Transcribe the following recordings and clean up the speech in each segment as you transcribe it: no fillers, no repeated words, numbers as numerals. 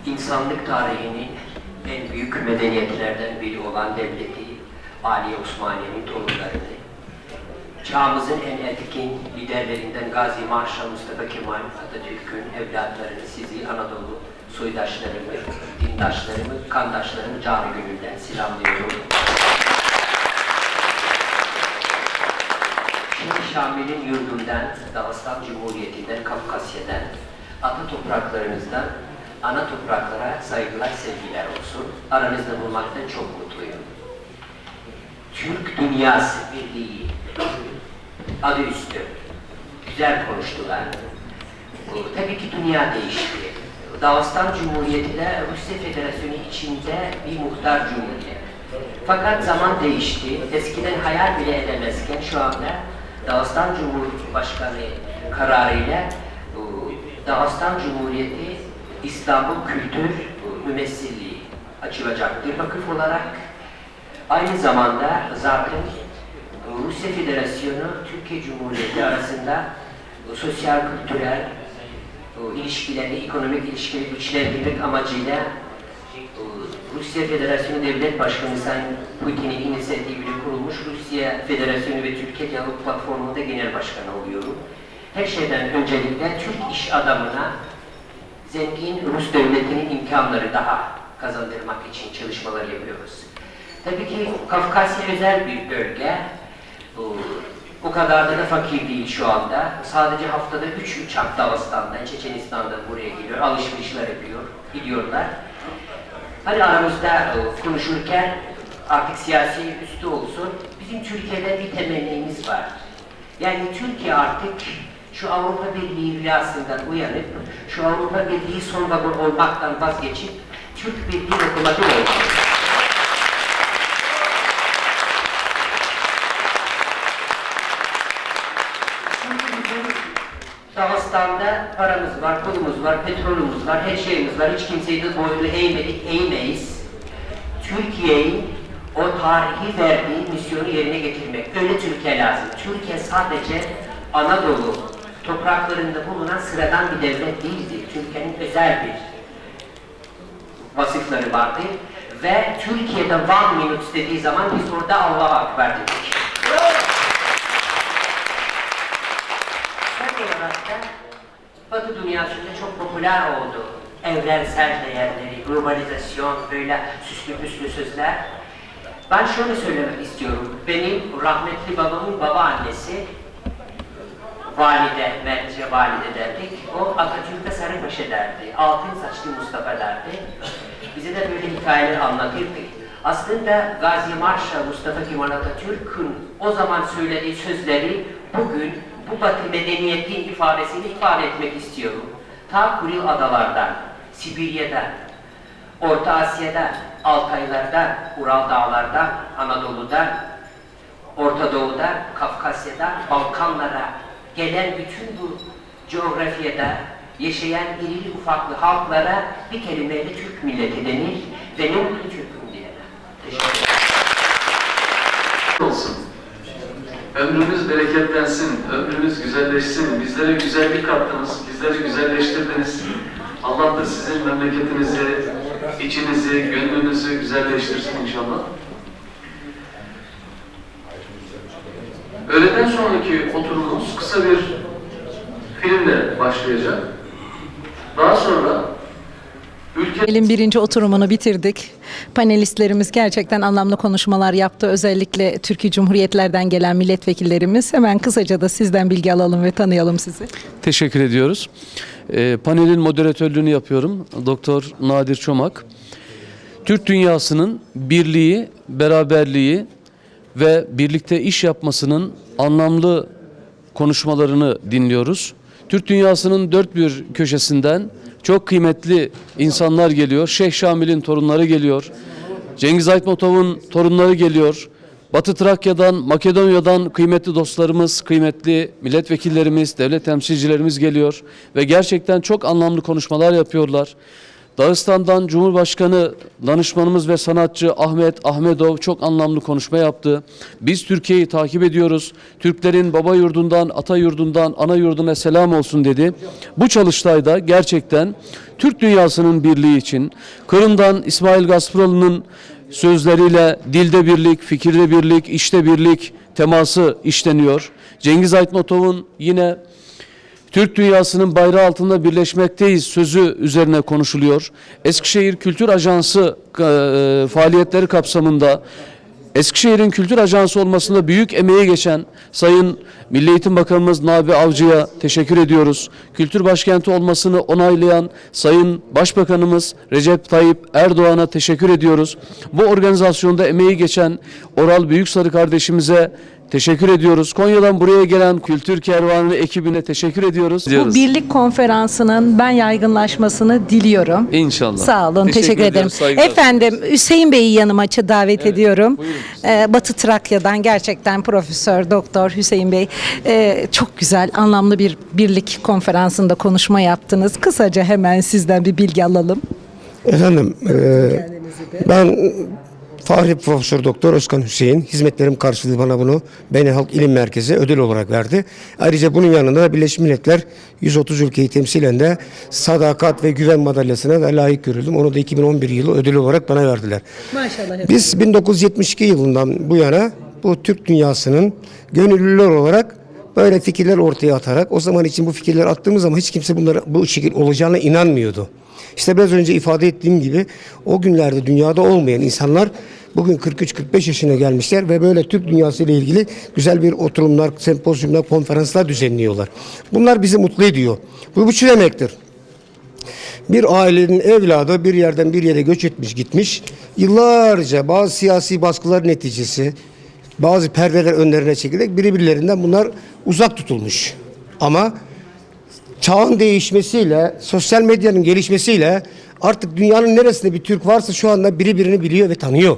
insanlık tarihinin en büyük medeniyetlerden biri olan devleti Ali Osmaniye'nin torunlarını, çağımızın en etkin liderlerinden Gazi Marşal Mustafa Kemal Atatürk'ün evlatlarını, sizi Anadolu soydaşlarımı, dindaşlarımı, kandaşlarımı canı gönülden selamlıyorum. Şimdi Şamil'in yurdundan, Dağıstan Cumhuriyeti'nden, Kafkasya'dan, ata topraklarınızdan, ana topraklara saygılar, sevgiler olsun. Aranızda bulmaktan çok mutluyum. Türk dünyası birliği adı üstü. Güzel konuştular. Tabii ki dünya değişti. Dağıstan Cumhuriyeti de Rusya Federasyonu içinde bir muhtar cumhuriyet. Fakat zaman değişti. Eskiden hayal bile edemezken şu anda Dağıstan Cumhurbaşkanı kararıyla Dağıstan Cumhuriyeti İstanbul Kültür Mümessilliği açılacaktır vakıf olarak. Aynı zamanda zaten Rusya Federasyonu Türkiye Cumhuriyeti arasında sosyal, kültürel ilişkileri, ekonomik ilişkileri güçlendirmek amacıyla Rusya Federasyonu Devlet Başkanı Sayın Putin'in inisiyatifiyle kurulmuş Rusya Federasyonu ve Türkiye Diyalog Platformu'nda genel başkanı oluyorum. Her şeyden öncelikle Türk iş adamına zengin Rus devletinin imkanları daha kazandırmak için çalışmalar yapıyoruz. Tabii ki Kafkasya özel bir bölge. O kadar da fakir değil şu anda. Sadece haftada 3 uçak Dağıstan'dan, Çeçenistan'dan buraya geliyor, alışverişler yapıyor, gidiyorlar. Hani aramızda konuşurken artık siyasi üstü olsun, bizim Türkiye'de bir temennimiz var. Yani Türkiye artık şu Avrupa Birliği rüyasından uyanıp, şu Avrupa Birliği son vagon olmaktan vazgeçip, Türk Birliği lokomotif olmalı. Dağıstan'da paramız var, pulumuz var, petrolümüz var, her şeyimiz var. Hiç kimseyi de boynu eğmedik, eğmeyiz. Türkiye'nin o tarihi verdiği misyonu yerine getirmek. Öyle Türkiye lazım. Türkiye sadece Anadolu topraklarında bulunan sıradan bir devlet değildi. Türkiye'nin özel bir vasıfları vardı. Ve Türkiye'de 1 minute dediği zaman biz orada Allah'a Ekber dedik. Batı dünyasında çok popüler oldu. Evrensel değerleri, globalizasyon, böyle süslü püslü sözler. Ben şöyle söylemek istiyorum. Benim rahmetli babamın babaannesi, valide, Merce valide derdik. O Atatürk'e Sarıpaşa derdi. Altın saçlı Mustafa derdi. Bize de böyle hikayeler anlatırdı. Aslında Gazi Marşal Mustafa Kemal Atatürk'ün o zaman söylediği sözleri bugün bu Batı medeniyetinin ifadesini ifade etmek istiyorum. Ta Kuril Adalar'dan, Sibirya'dan, Orta Asya'dan, Altaylar'dan, Ural Dağlar'dan, Anadolu'dan, Orta Doğu'dan, Kafkasya'dan, Balkanlara gelen bütün bu coğrafyada yaşayan irili ufaklı halklara bir kelimeyle Türk milleti denir ve ne mutlu Türk'üm diyene. Teşekkür ederim. Olsun. Ömrümüz bereketlensin, ömrümüz güzelleşsin. Bizlere güzellik kattınız, bizleri güzelleştirdiniz. Allah da sizin memleketinizi, içinizi, gönlünüzü güzelleştirsin inşallah. Öğleden sonraki oturumumuz kısa bir filmle başlayacak. Daha sonra Panelin birinci oturumunu bitirdik. Panelistlerimiz gerçekten anlamlı konuşmalar yaptı. Özellikle Türkiye Cumhuriyetlerden gelen milletvekillerimiz. Hemen kısaca da sizden bilgi alalım ve tanıyalım sizi. Teşekkür ediyoruz. Panelin moderatörlüğünü yapıyorum. Doktor Nadir Çomak. Türk dünyasının birliği, beraberliği ve birlikte iş yapmasının anlamlı konuşmalarını dinliyoruz. Türk dünyasının dört bir köşesinden çok kıymetli insanlar geliyor. Şeyh Şamil'in torunları geliyor. Cengiz Aytmatov'un torunları geliyor. Batı Trakya'dan, Makedonya'dan kıymetli dostlarımız, kıymetli milletvekillerimiz, devlet temsilcilerimiz geliyor. Ve gerçekten çok anlamlı konuşmalar yapıyorlar. Dağıstan'dan Cumhurbaşkanı danışmanımız ve sanatçı Ahmet Ahmedov çok anlamlı konuşma yaptı. Biz Türkiye'yi takip ediyoruz. Türklerin baba yurdundan, ata yurdundan, ana yurduna selam olsun dedi. Bu çalıştayda gerçekten Türk dünyasının birliği için Kırım'dan İsmail Gaspıralı'nın sözleriyle dilde birlik, fikirde birlik, işte birlik teması işleniyor. Cengiz Aytmatov'un yine Türk dünyasının bayrağı altında birleşmekteyiz sözü üzerine konuşuluyor. Eskişehir Kültür Ajansı faaliyetleri kapsamında Eskişehir'in kültür ajansı olmasında büyük emeği geçen Sayın Milli Eğitim Bakanımız Nabi Avcı'ya teşekkür ediyoruz. Kültür başkenti olmasını onaylayan Sayın Başbakanımız Recep Tayyip Erdoğan'a teşekkür ediyoruz. Bu organizasyonda emeği geçen Oral Büyüksarı kardeşimize teşekkür ediyoruz. Konya'dan buraya gelen Kültür Kervanı ekibine teşekkür ediyoruz. Bu birlik konferansının ben yaygınlaşmasını diliyorum. İnşallah. Sağ olun, teşekkür ederim. ediyoruz, saygılar. Efendim, Hüseyin Bey'i yanıma davet ediyorum. Batı Trakya'dan gerçekten Profesör Doktor Hüseyin Bey çok güzel, anlamlı bir birlik konferansında konuşma yaptınız. Kısaca hemen sizden bir bilgi alalım. Efendim, ben Fahri Profesör Doktor Özkan Hüseyin, hizmetlerim karşılığı bana bunu Beni Halk İlim Merkezi ödül olarak verdi. Ayrıca bunun yanında Birleşmiş Milletler 130 ülkeyi temsilen de Sadakat ve Güven Madalyası'na da layık görüldüm. Onu da 2011 yılı ödül olarak bana verdiler. Maşallah. Biz 1972 yılından bu yana bu Türk dünyasının gönüllüler olarak böyle fikirler ortaya atarak, o zaman için bu fikirler attığımız zaman hiç kimse bunlara bu şekilde olacağına inanmıyordu. İşte biraz önce ifade ettiğim gibi o günlerde dünyada olmayan insanlar bugün 43-45 yaşına gelmişler ve böyle Türk dünyası ile ilgili güzel bir oturumlar, sempozyumlar, konferanslar düzenliyorlar. Bunlar bizi mutlu ediyor. Bu şu demektir. Bir ailenin evladı bir yerden bir yere göç etmiş gitmiş. Yıllarca bazı siyasi baskılar neticesi, bazı perdeler önlerine çekilerek birbirlerinden bunlar uzak tutulmuş. Ama çağın değişmesiyle, sosyal medyanın gelişmesiyle artık dünyanın neresinde bir Türk varsa şu anda biri birini biliyor ve tanıyor.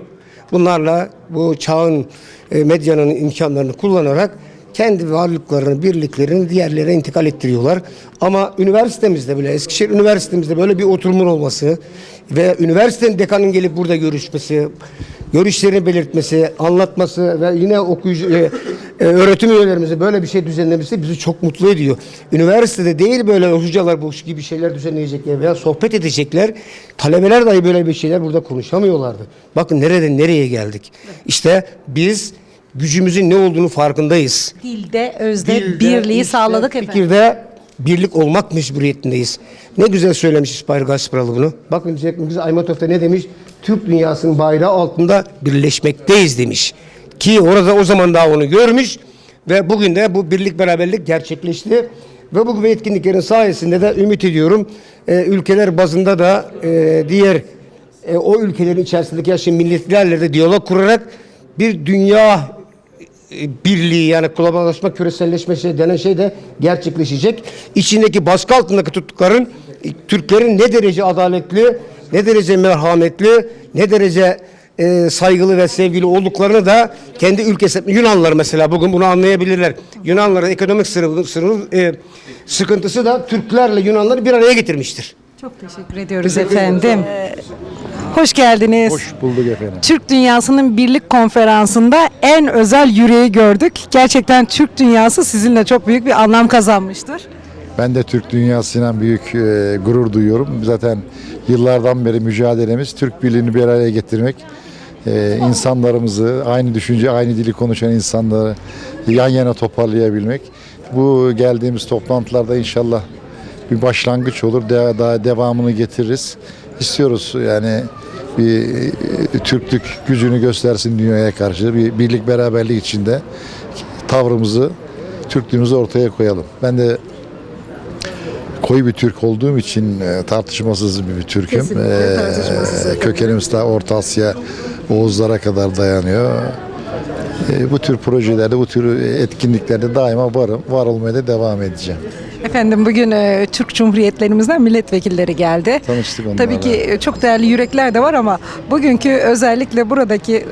Bunlarla bu çağın medyanın imkanlarını kullanarak kendi varlıklarını, birliklerini diğerlerine intikal ettiriyorlar. Ama üniversitemizde bile, Eskişehir Üniversitemizde böyle bir oturumun olması ve üniversitenin dekanın gelip burada görüşmesi, görüşlerini belirtmesi, anlatması ve yine okuyucu, öğretim üyelerimize böyle bir şey düzenlemesi bizi çok mutlu ediyor. Üniversitede değil böyle hocalar bu gibi şeyler düzenleyecekler veya sohbet edecekler. Talebeler dahi böyle bir şeyler burada konuşamıyorlardı. Bakın nereden nereye geldik. İşte biz gücümüzün ne olduğunu farkındayız. Dilde, özde birliği işte, sağladık efendim. fikirde birlik olmak mecburiyetindeyiz. Ne güzel söylemiş İsmail Gaspıralı bunu. Bakın biz Aymatov'da ne demiş? Türk dünyasının bayrağı altında birleşmekteyiz demiş. Ki orada o zaman daha onu görmüş ve bugün de bu birlik beraberlik gerçekleşti. Ve bu gibi etkinliklerin sayesinde de ümit ediyorum ülkeler bazında da diğer o ülkelerin içerisindeki yaşayan milletlerle de diyalog kurarak bir dünya birliği, yani globalleşme, küreselleşme denen şey de gerçekleşecek. İçindeki baskı altındaki tuttukların Türklerin ne derece adaletli, ne derece merhametli, ne derece saygılı ve sevgili olduklarını da kendi ülkesi, Yunanlılar mesela bugün bunu anlayabilirler. Yunanlıların ekonomik sıkıntısı da Türklerle Yunanları bir araya getirmiştir. Çok teşekkür ediyoruz efendim. Hoş geldiniz. Hoş bulduk efendim. Türk Dünyası'nın Birlik Konferansı'nda en özel yüreği gördük. Gerçekten Türk Dünyası sizinle çok büyük bir anlam kazanmıştır. Ben de Türk dünyasıyla büyük gurur duyuyorum. Zaten yıllardan beri mücadelemiz Türk birliğini bir araya getirmek. İnsanlarımızı, aynı düşünce, aynı dili konuşan insanları yan yana toparlayabilmek. Bu geldiğimiz toplantılarda inşallah bir başlangıç olur. Daha devamını getiririz. İstiyoruz yani bir Türklük gücünü göstersin dünyaya karşı. Bir birlik beraberlik içinde tavrımızı, Türklüğümüzü ortaya koyalım. Ben de koyu bir Türk olduğum için tartışmasız bir Türk'üm. Kökenimiz de Orta Asya, Oğuzlara kadar dayanıyor. Bu tür projelerde, bu tür etkinliklerde daima varım. Var olmaya da devam edeceğim. Efendim bugün Türk Cumhuriyetlerimizden milletvekilleri geldi. Tanıştık onlarla. Tabii ki çok değerli yürekler de var ama bugünkü özellikle buradaki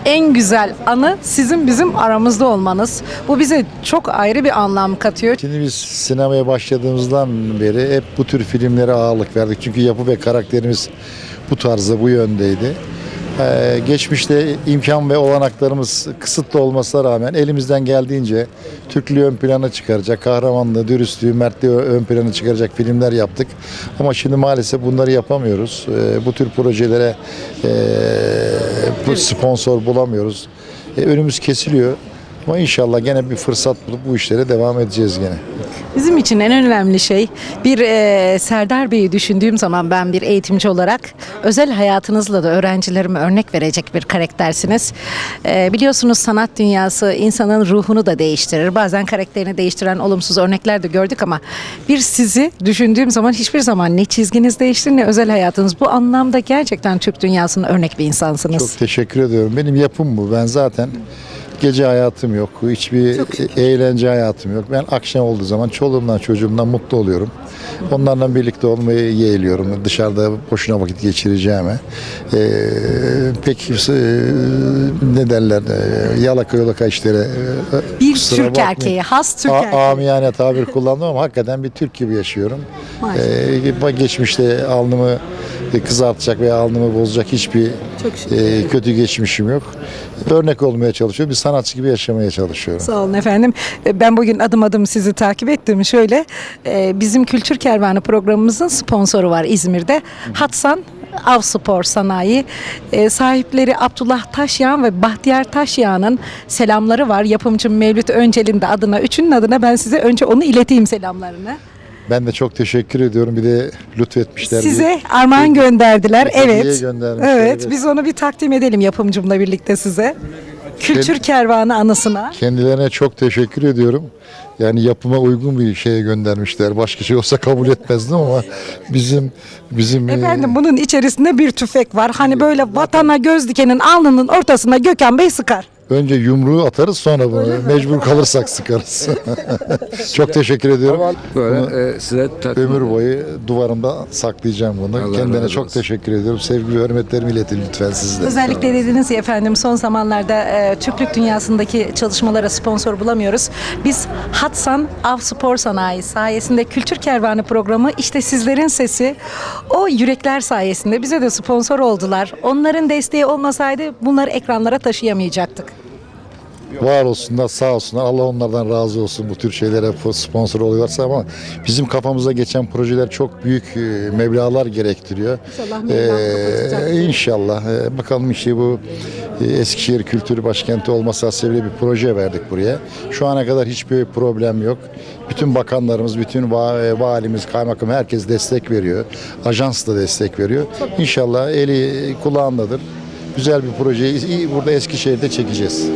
En güzel anı sizin bizim aramızda olmanız. Bu bize çok ayrı bir anlam katıyor. Şimdi biz sinemaya başladığımızdan beri hep bu tür filmlere ağırlık verdik. Çünkü yapı ve karakterimiz bu tarzda, bu yöndeydi. Geçmişte imkan ve olanaklarımız kısıtlı olmasına rağmen elimizden geldiğince Türklüğü ön plana çıkaracak, kahramanlığı, dürüstlüğü, mertliği ön plana çıkaracak filmler yaptık. Ama şimdi maalesef bunları yapamıyoruz. Bu tür projelere sponsor bulamıyoruz. Önümüz kesiliyor. Ama inşallah gene bir fırsat bulup bu işlere devam edeceğiz gene. Bizim için en önemli şey bir Serdar Bey'i düşündüğüm zaman ben bir eğitimci olarak özel hayatınızla da öğrencilerime örnek verecek bir karaktersiniz. Biliyorsunuz sanat dünyası insanın ruhunu da değiştirir. Bazen karakterini değiştiren olumsuz örnekler de gördük ama bir sizi düşündüğüm zaman hiçbir zaman ne çizginiz değişti ne özel hayatınız. Bu anlamda gerçekten Türk dünyasının örnek bir insansınız. Çok teşekkür ediyorum. Benim yapım bu. Ben zaten gece hayatım yok. Hiçbir eğlence hayatım yok. Ben akşam olduğu zaman çoluğumdan çocuğumdan mutlu oluyorum. Onlarla birlikte olmayı yeğliyorum. Dışarıda boşuna vakit geçireceğime. Pek ne derler yalaka yalaka işlere Bir kusura Türk bakmayın. erkeği, has Türk erkeği. Amiyane tabir kullandım ama hakikaten bir Türk gibi yaşıyorum. Geçmişte alnımı kızartacak veya alnımı bozacak hiçbir kötü geçmişim yok. Örnek olmaya çalışıyorum. Bir sanatçı gibi yaşamaya çalışıyorum. Sağ olun efendim. Ben bugün adım adım sizi takip ettim. Şöyle bizim Kültür Kervanı programımızın sponsoru var İzmir'de. Hatsan Av Spor Sanayi sahipleri Abdullah Taşyağan ve Bahtiyar Taşyağan'ın selamları var. Yapımcım Mevlüt Öncel'in de adına, üçünün adına ben size önce onu ileteyim selamlarını. Ben de çok teşekkür ediyorum. Bir de lütfetmişler. Size armağan gönderdiler. hediye Evet. göndermişler, Evet. evet. Biz onu bir takdim edelim yapımcımla birlikte size. Kültür Kervanı anısına. Kendilerine çok teşekkür ediyorum. Yani yapıma uygun bir şeye göndermişler. Başka şey olsa kabul etmezdim ama bizim Efendim bunun içerisinde bir tüfek var. Hani böyle vatana göz dikenin alnının ortasına Gökhan Bey sıkar. önce yumruğu atarız sonra bunu mecbur kalırsak sıkarız. Çok teşekkür ediyorum. Böyle size Ömür boyu duvarımda saklayacağım bunu. Allah Kendine razı çok olsun. teşekkür ediyorum. Sevgi ve hürmetlerimi iletin lütfen siz de. Özellikle dediniz ya efendim son zamanlarda Türklük dünyasındaki çalışmalara sponsor bulamıyoruz. Biz Hatsan Av Spor Sanayi sayesinde Kültür Kervanı programı işte sizlerin sesi o yürekler sayesinde bize de sponsor oldular. Onların desteği olmasaydı bunları ekranlara taşıyamayacaktık. Var olsunlar, sağ olsunlar. Allah onlardan razı olsun bu tür şeylere sponsor oluyorlarsa ama bizim kafamıza geçen projeler çok büyük meblağlar gerektiriyor. İnşallah Mevlam kapatacak. İnşallah. Bakalım işte bu Eskişehir Kültür Başkenti olması hasebiyle bir proje verdik buraya. Şu ana kadar hiçbir problem yok. Bütün bakanlarımız, bütün valimiz, kaymakam herkes destek veriyor. Ajans da destek veriyor. İnşallah eli kulağındadır. Güzel bir projeyi burada Eskişehir'de çekeceğiz.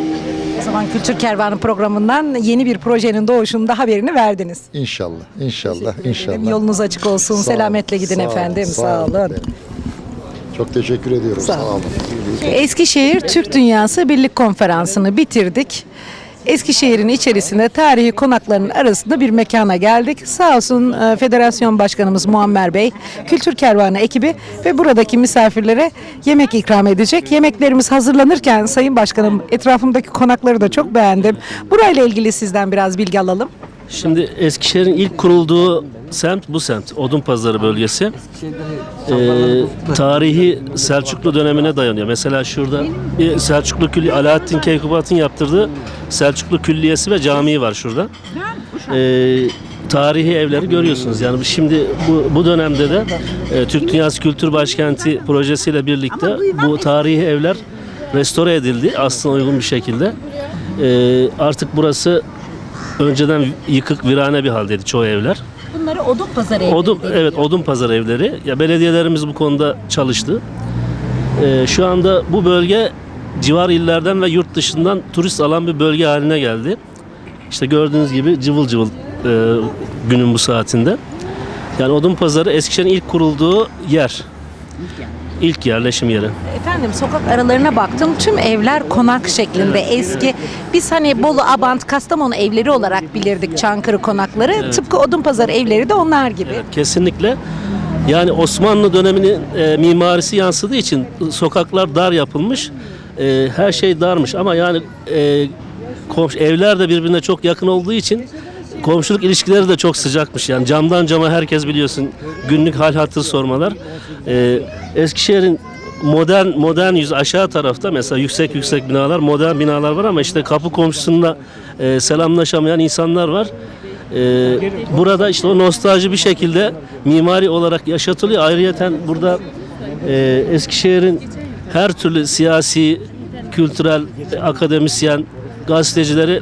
O zaman Kültür Kervanı programından yeni bir projenin doğuşunun da haberini verdiniz. İnşallah, inşallah, inşallah. Yolunuz açık olsun. Sağ olun, Selametle gidin sağ olun, efendim. sağ Sağ olun olun. efendim. Çok teşekkür ediyorum. Sağ Sağ olun. olun. Eskişehir Türk Dünyası Birlik Konferansı'nı bitirdik. Eskişehir'in içerisinde tarihi konakların arasında bir mekana geldik. Sağ olsun Federasyon Başkanımız Muammer Bey, Kültür Kervanı ekibi ve buradaki misafirlere yemek ikram edecek. Yemeklerimiz hazırlanırken Sayın Başkanım etrafımdaki konakları da çok beğendim. Burayla ilgili sizden biraz bilgi alalım. Şimdi Eskişehir'in ilk kurulduğu semt bu semt. Odunpazarı bölgesi. Tarihi Selçuklu dönemine dayanıyor. Mesela şurada bir Selçuklu Külliye, Alaaddin Keykubat'ın yaptırdığı Selçuklu Külliyesi ve camii var şurada. Tarihi evleri görüyorsunuz. Yani şimdi bu dönemde de Türk Dünyası Kültür Başkenti projesiyle birlikte bu tarihi evler restore edildi aslında uygun bir şekilde. Artık burası önceden yıkık virane bir haldeydi çoğu evler. Bunları Odunpazarı evleri. Evet, Odunpazarı evleri. Ya belediyelerimiz bu konuda çalıştı. Şu anda bu bölge civar illerden ve yurt dışından turist alan bir bölge haline geldi. İşte gördüğünüz gibi cıvıl cıvıl günün bu saatinde. Yani Odunpazarı Eskişehir'in ilk kurulduğu yer. İlk yerleşim yeri. Efendim sokak aralarına baktım. Tüm evler konak şeklinde eski. Biz hani Bolu, Abant, Kastamonu evleri olarak bilirdik Çankırı konakları. Evet. Tıpkı Odunpazarı evleri de onlar gibi. Evet, kesinlikle. Yani Osmanlı döneminin mimarisi yansıdığı için sokaklar dar yapılmış her şey darmış ama yani evler de birbirine çok yakın olduğu için komşuluk ilişkileri de çok sıcakmış. Yani camdan cama herkes biliyorsun günlük hal hatır sormalar. Eskişehir'in modern yüz aşağı tarafta mesela yüksek binalar, modern binalar var ama işte kapı komşusunla selamlaşamayan insanlar var. Burada işte o nostalji bir şekilde mimari olarak yaşatılıyor. Ayrıyeten burada Eskişehir'in her türlü siyasi, kültürel, akademisyen, gazetecileri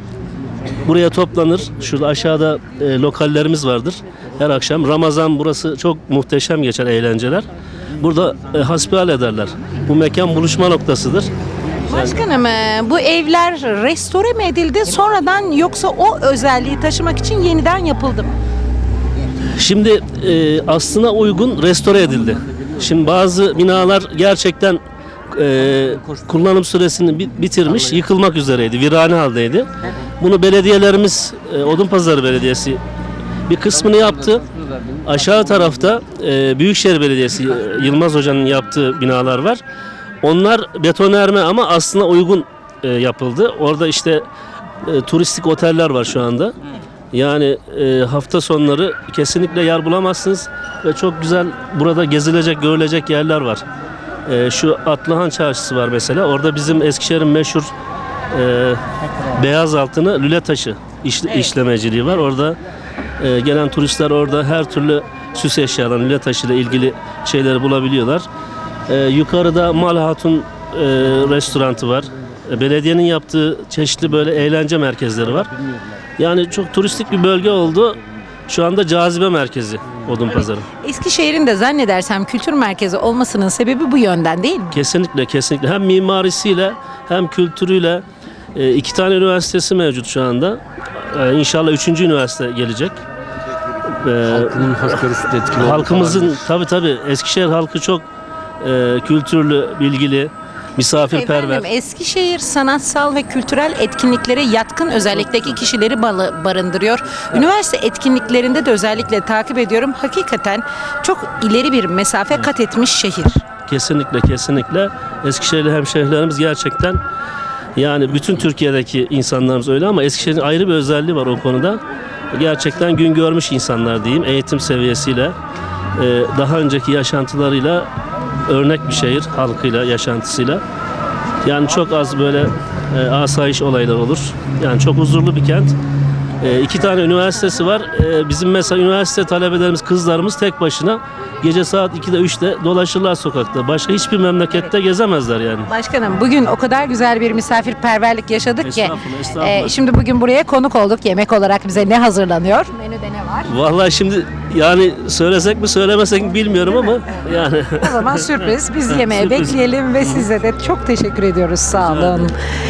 buraya toplanır. Şurada aşağıda lokallerimiz vardır. Her akşam Ramazan burası çok muhteşem geçer eğlenceler. Burada hasbihal ederler. Bu mekan buluşma noktasıdır. Başkanım bu evler restore mi edildi sonradan yoksa o özelliği taşımak için yeniden yapıldı mı? Şimdi aslına uygun restore edildi. Şimdi bazı binalar gerçekten kullanım süresini bitirmiş, yıkılmak üzereydi, virane haldeydi. Bunu belediyelerimiz, Odunpazarı Belediyesi bir kısmını yaptı. Aşağı tarafta Büyükşehir Belediyesi, Yılmaz Hoca'nın yaptığı binalar var. Onlar betonerme ama aslına uygun yapıldı. Orada işte turistik oteller var şu anda. Yani hafta sonları kesinlikle yer bulamazsınız ve çok güzel burada gezilecek, görülecek yerler var. Şu Atlıhan Çarşısı var mesela. Orada bizim Eskişehir'in meşhur beyaz altını lüle taşı işlemeciliği var. Orada gelen turistler orada her türlü süs eşyalarını, lüle taşı ile ilgili şeyleri bulabiliyorlar. Yukarıda Mal Hatun restoranı var. Belediyenin yaptığı çeşitli böyle eğlence merkezleri var. Yani çok turistik bir bölge oldu. Şu anda cazibe merkezi Odunpazarı. Eskişehir'in de zannedersem kültür merkezi olmasının sebebi bu yönden değil mi? Kesinlikle. Hem mimarisiyle hem kültürüyle 2 tane üniversitesi mevcut şu anda. İnşallah 3. üniversite gelecek. Halkımızın tabii Eskişehir halkı çok kültürlü, bilgili, misafirperver. Efendim, Eskişehir sanatsal ve kültürel etkinliklere yatkın özellikteki kişileri barındırıyor. Üniversite etkinliklerinde de özellikle takip ediyorum. Hakikaten çok ileri bir mesafe kat etmiş şehir. Kesinlikle. Eskişehirli hemşehrilerimiz gerçekten yani bütün Türkiye'deki insanlarımız öyle ama Eskişehir'in ayrı bir özelliği var o konuda. Gerçekten gün görmüş insanlar diyeyim. Eğitim seviyesiyle, daha önceki yaşantılarıyla örnek bir şehir, halkıyla, yaşantısıyla. Yani çok az böyle asayiş olaylar olur. Yani çok huzurlu bir kent. 2 tane üniversitesi var. Bizim mesela üniversite talebelerimiz, kızlarımız tek başına gece saat 2'de 3'te dolaşırlar sokakta. Başka hiçbir memlekette gezemezler yani. Başkanım bugün o kadar güzel bir misafirperverlik yaşadık ki. Estağfurullah. Şimdi bugün buraya konuk olduk. Yemek olarak bize ne hazırlanıyor? Menüde ne var? Vallahi şimdi yani söylesek mi söylemesek mi bilmiyorum ama yani. O zaman sürpriz. Biz yemeğe Sürpriz. bekleyelim ve size de çok teşekkür ediyoruz. Sağ olun.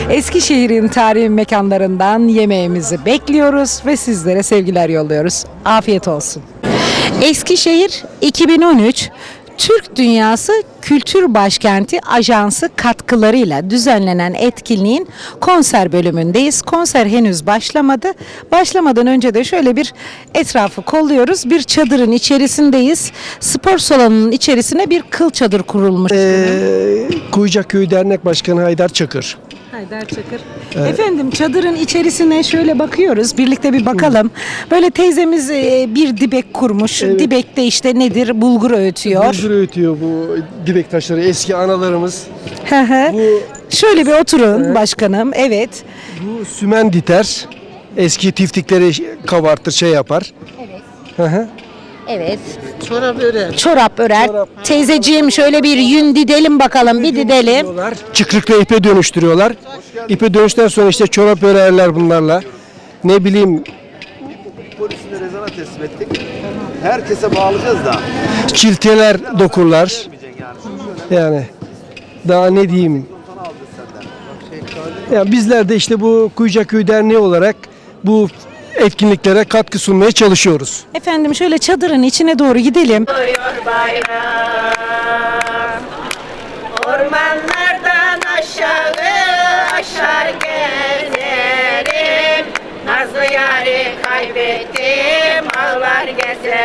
Eskişehir'in tarihi mekanlarından yemeğimizi bekliyoruz ve sizlere sevgiler yolluyoruz. Afiyet olsun. Eskişehir 2013 Türk Dünyası Kültür Başkenti Ajansı katkılarıyla düzenlenen etkinliğin konser bölümündeyiz. Konser henüz başlamadı. Başlamadan önce de şöyle bir etrafı kolluyoruz. Bir çadırın içerisindeyiz. Spor salonunun içerisine bir kıl çadır kurulmuş. Kuyucaköy Dernek Başkanı Haydar Çakır. Haydar Çakır. Efendim çadırın içerisine şöyle bakıyoruz. Birlikte bir bakalım. Böyle teyzemiz bir dibek kurmuş. Dibekte işte nedir? Bulgur öğütüyor. Bulgur öğütüyor bu dibek taşları. Eski analarımız. Hı hı. Bu Şöyle bir oturun başkanım. Evet. bu sümen diter. Eski tiftikleri kabartır, şey yapar. Evet. Hı hı. Evet. Sonra böyle Çorap örer. Teyzeciğim şöyle bir yün didelim bakalım. Bir didelim. çıkrıkla ipe dönüştürüyorlar. İpe dönüşten sonra işte çorap örerler bunlarla. Ne bileyim Polisine rezana teslim ettik. Herkese bağlayacağız da. çilteler dokurlar. Yani daha ne diyeyim. Ya bizler de işte bu Kuyucaköy Derneği olarak bu etkinliklere katkı sunmaya çalışıyoruz. Efendim şöyle çadırın içine doğru gidelim. Ormanlardan aşağı aşar gezerim. Nazlı yâri kaybettim, ağlar gezerim.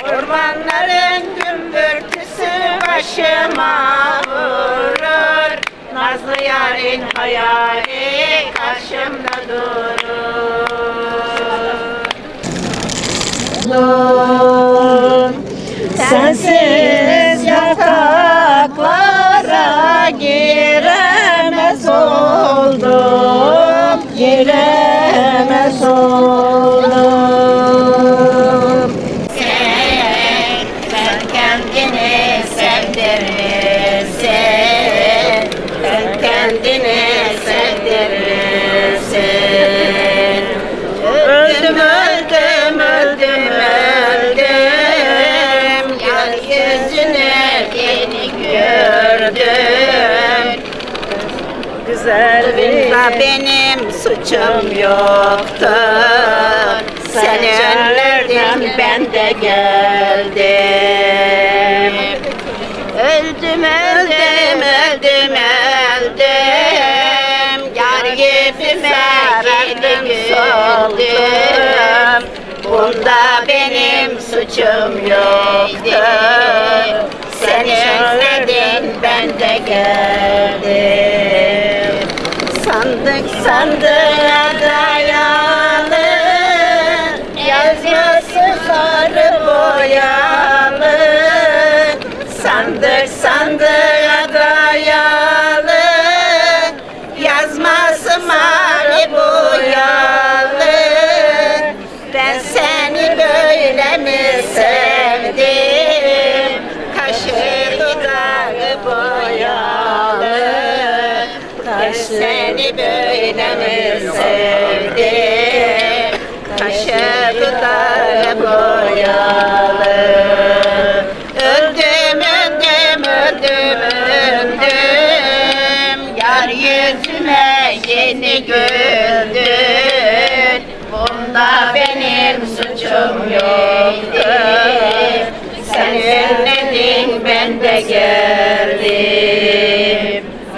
Ormanların gümbürtüsü var. başıma vurur. Nazlı yarın hayali karşımda durur. Sensiz yataklara giremez oldum, giremez oldum. Sen kendini sevdirirsin, sen kendini sevdirirsin. Öldüm, öldüm, öldüm, öldüm. Yar yüzünü yeni gördüm. Güzelliğinde benim suçum yoktu. Sen öldün, ben de geldim. Öldüm, öldüm, öldüm, öldüm. Yar yüzüme yeni güldüm. Bunda benim suçum yoktu. Sen özledin, ben de geldim. Sandık sandığa dayalı, yazması sarı boyalı. Sandık sandığa dayalı, yazması mavi boyalı. Ben seni böyle mi sevdim? Kaşı dudağı boyalı. Ben seni böyle mi sevdim? Kaşı dudağı boyalı. Öldüm, öldüm, öldüm, öldüm. Yar yüzüme yeni güldün. Bunda benim suçum yoktu. Sen özledin, ben de geldim.